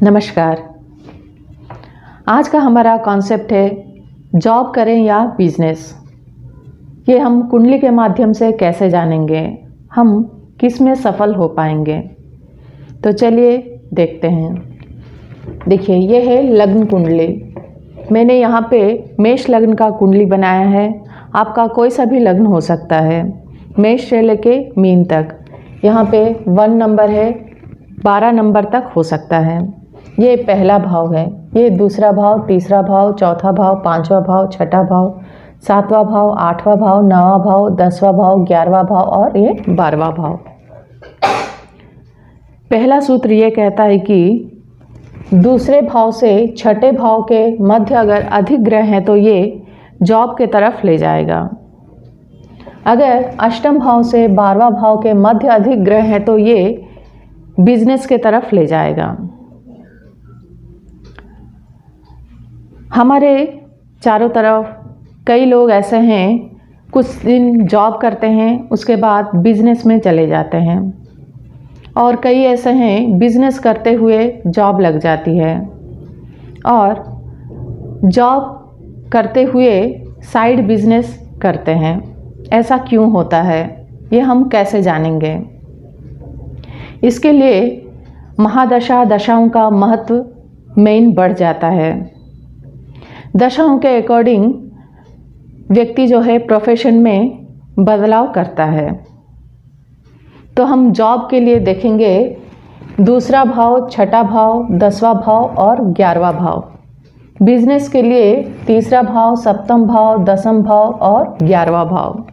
नमस्कार। आज का हमारा कॉन्सेप्ट है जॉब करें या बिजनेस। ये हम कुंडली के माध्यम से कैसे जानेंगे, हम किस में सफल हो पाएंगे। तो चलिए देखते हैं। देखिए, ये है लग्न कुंडली। मैंने यहाँ पे मेष लग्न का कुंडली बनाया है। आपका कोई सा भी लग्न हो सकता है, मेष से लेके मीन तक। यहाँ पे 1 नंबर है, 12 नंबर तक हो सकता है। ये पहला भाव है, ये दूसरा भाव, तीसरा भाव, चौथा भाव, 5वां भाव, छठा भाव, 7वां भाव, 8वां भाव, 9वां भाव, 10वां भाव, 11वां भाव और ये 12वां भाव। पहला सूत्र ये कहता है कि दूसरे भाव से छठे भाव के मध्य अगर अधिक ग्रह हैं तो ये जॉब के तरफ ले जाएगा। अगर अष्टम भाव से 12वां भाव के मध्य अधिक ग्रह हैं तो ये बिजनेस के तरफ ले जाएगा। हमारे चारों तरफ कई लोग ऐसे हैं, कुछ दिन जॉब करते हैं, उसके बाद बिजनेस में चले जाते हैं। और कई ऐसे हैं बिजनेस करते हुए जॉब लग जाती है, और जॉब करते हुए साइड बिजनेस करते हैं। ऐसा क्यों होता है, ये हम कैसे जानेंगे। इसके लिए महादशा दशाओं का महत्व मेन बढ़ जाता है। दशाओं के अकॉर्डिंग व्यक्ति जो है प्रोफेशन में बदलाव करता है। तो हम जॉब के लिए देखेंगे दूसरा भाव, छठा भाव, 10वां भाव और 11वां भाव। बिजनेस के लिए तीसरा भाव, सप्तम भाव, 10वां भाव और 11वां भाव।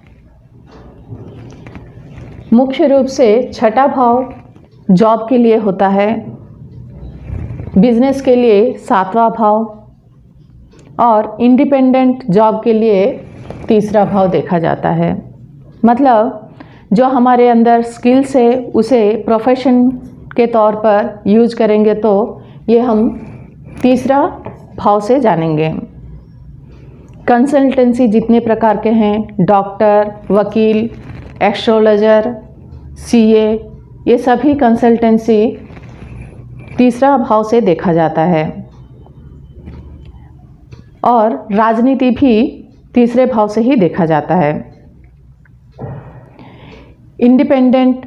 मुख्य रूप से छठा भाव जॉब के लिए होता है, बिजनेस के लिए 7वां भाव और इंडिपेंडेंट जॉब के लिए तीसरा भाव देखा जाता है। मतलब जो हमारे अंदर स्किल्स है उसे प्रोफेशन के तौर पर यूज करेंगे तो ये हम तीसरा भाव से जानेंगे। कंसल्टेंसी जितने प्रकार के हैं, डॉक्टर, वकील, एस्ट्रोलॉजर, सीए, ये सभी कंसल्टेंसी तीसरा भाव से देखा जाता है। और राजनीति भी तीसरे भाव से ही देखा जाता है। इंडिपेंडेंट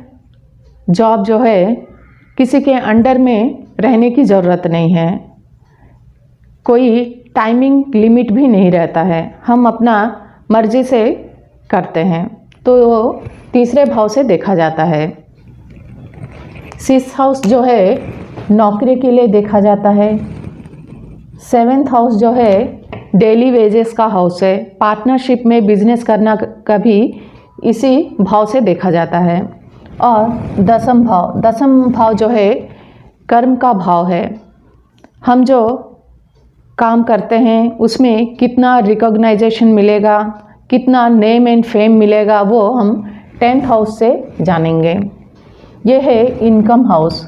जॉब जो है, किसी के अंडर में रहने की ज़रूरत नहीं है, कोई टाइमिंग लिमिट भी नहीं रहता है, हम अपना मर्जी से करते हैं, तो वो तीसरे भाव से देखा जाता है। 6th हाउस जो है नौकरी के लिए देखा जाता है। 7th हाउस जो है डेली वेजेस का हाउस है, पार्टनरशिप में बिजनेस करना कभी इसी भाव से देखा जाता है। और 10वां भाव जो है कर्म का भाव है। हम जो काम करते हैं उसमें कितना रिकॉग्नाइजेशन मिलेगा, कितना नेम एंड फेम मिलेगा, वो हम 10th हाउस से जानेंगे। ये है इनकम हाउस।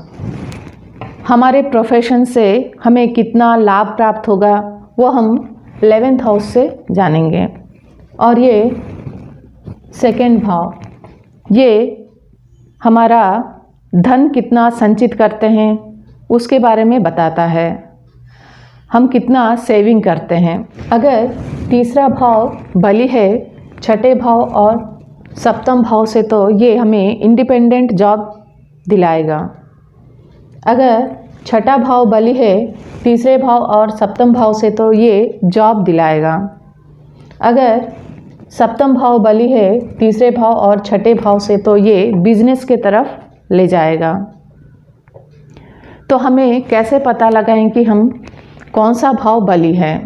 हमारे प्रोफेशन से हमें कितना लाभ प्राप्त होगा वो हम 11th हाउस से जानेंगे। और ये 2nd भाव, ये हमारा धन कितना संचित करते हैं उसके बारे में बताता है, हम कितना सेविंग करते हैं। अगर तीसरा भाव बली है छठे भाव और सप्तम भाव से तो ये हमें इंडिपेंडेंट जॉब दिलाएगा। अगर छठा भाव बली है तीसरे भाव और सप्तम भाव से तो ये जॉब दिलाएगा। अगर सप्तम भाव बली है तीसरे भाव और छठे भाव से तो ये बिजनेस के तरफ ले जाएगा। तो हमें कैसे पता लगाएं कि हम कौन सा भाव बली है।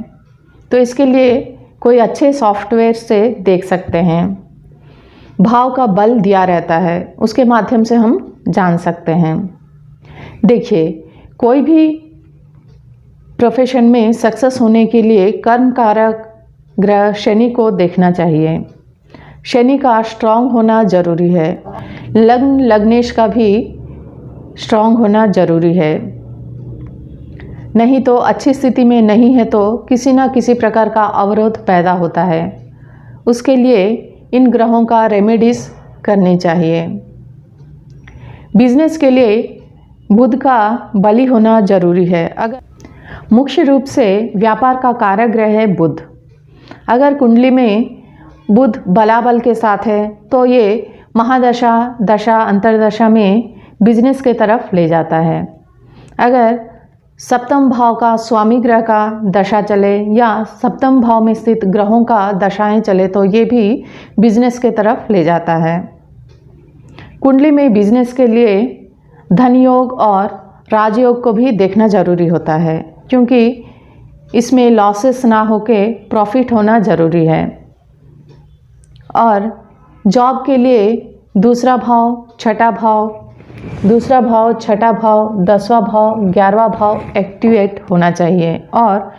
तो इसके लिए कोई अच्छे सॉफ्टवेयर से देख सकते हैं। भाव का बल दिया रहता है, उसके माध्यम से हम जान सकते हैं। देखिए, कोई भी प्रोफेशन में सक्सेस होने के लिए कर्म कारक ग्रह शनि को देखना चाहिए। शनि का स्ट्रांग होना जरूरी है। लग्नेश का भी स्ट्रांग होना जरूरी है। नहीं तो अच्छी स्थिति में नहीं है तो किसी न किसी प्रकार का अवरोध पैदा होता है। उसके लिए इन ग्रहों का रेमेडीज करनी चाहिए। बिजनेस के लिए बुध का बलि होना जरूरी है। अगर मुख्य रूप से व्यापार का कारक ग्रह है बुध। अगर कुंडली में बुध बलाबल के साथ है तो ये महादशा, दशा, अंतरदशा में बिजनेस के तरफ ले जाता है। अगर सप्तम भाव का स्वामी ग्रह का दशा चले या सप्तम भाव में स्थित ग्रहों का दशाएं चले तो ये भी बिजनेस के तरफ ले जाता है। कुंडली में बिजनेस के लिए धन योग और राजयोग को भी देखना जरूरी होता है, क्योंकि इसमें लॉसेस ना होके प्रॉफिट होना ज़रूरी है। और जॉब के लिए दूसरा भाव, छठा भाव, 10वां भाव, 11वां भाव एक्टिवेट होना चाहिए। और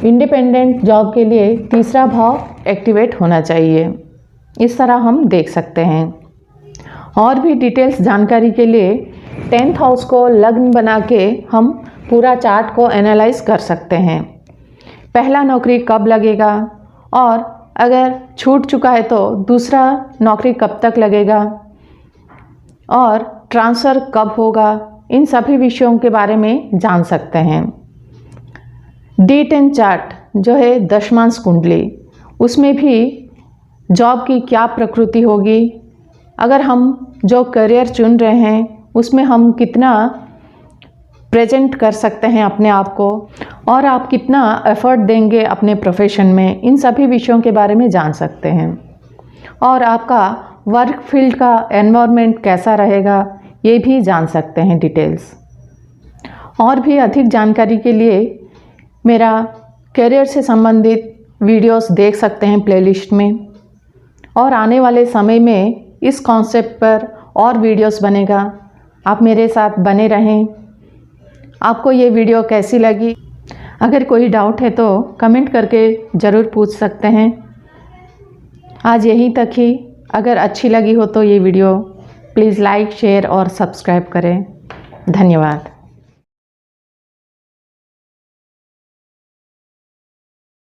इंडिपेंडेंट जॉब के लिए तीसरा भाव एक्टिवेट होना चाहिए। इस तरह हम देख सकते हैं। और भी डिटेल्स जानकारी के लिए 10th हाउस को लग्न बना के हम पूरा चार्ट को एनालाइज कर सकते हैं। पहला नौकरी कब लगेगा और अगर छूट चुका है तो दूसरा नौकरी कब तक लगेगा और ट्रांसफ़र कब होगा, इन सभी विषयों के बारे में जान सकते हैं। D10 चार्ट जो है दशमांश कुंडली, उसमें भी जॉब की क्या प्रकृति होगी, अगर हम जो करियर चुन रहे हैं उसमें हम कितना प्रेजेंट कर सकते हैं अपने आप को और आप कितना एफर्ट देंगे अपने प्रोफेशन में, इन सभी विषयों के बारे में जान सकते हैं। और आपका वर्क फील्ड का एनवायरनमेंट कैसा रहेगा ये भी जान सकते हैं डिटेल्स। और भी अधिक जानकारी के लिए मेरा करियर से संबंधित वीडियोस देख सकते हैं प्लेलिस्ट में। और आने वाले समय में इस कॉन्सेप्ट पर और वीडियोस बनेगा, आप मेरे साथ बने रहें। आपको ये वीडियो कैसी लगी? अगर कोई डाउट है तो कमेंट करके ज़रूर पूछ सकते हैं। आज यहीं तक ही। अगर अच्छी लगी हो तो ये वीडियो प्लीज़ लाइक, शेयर और सब्सक्राइब करें। धन्यवाद।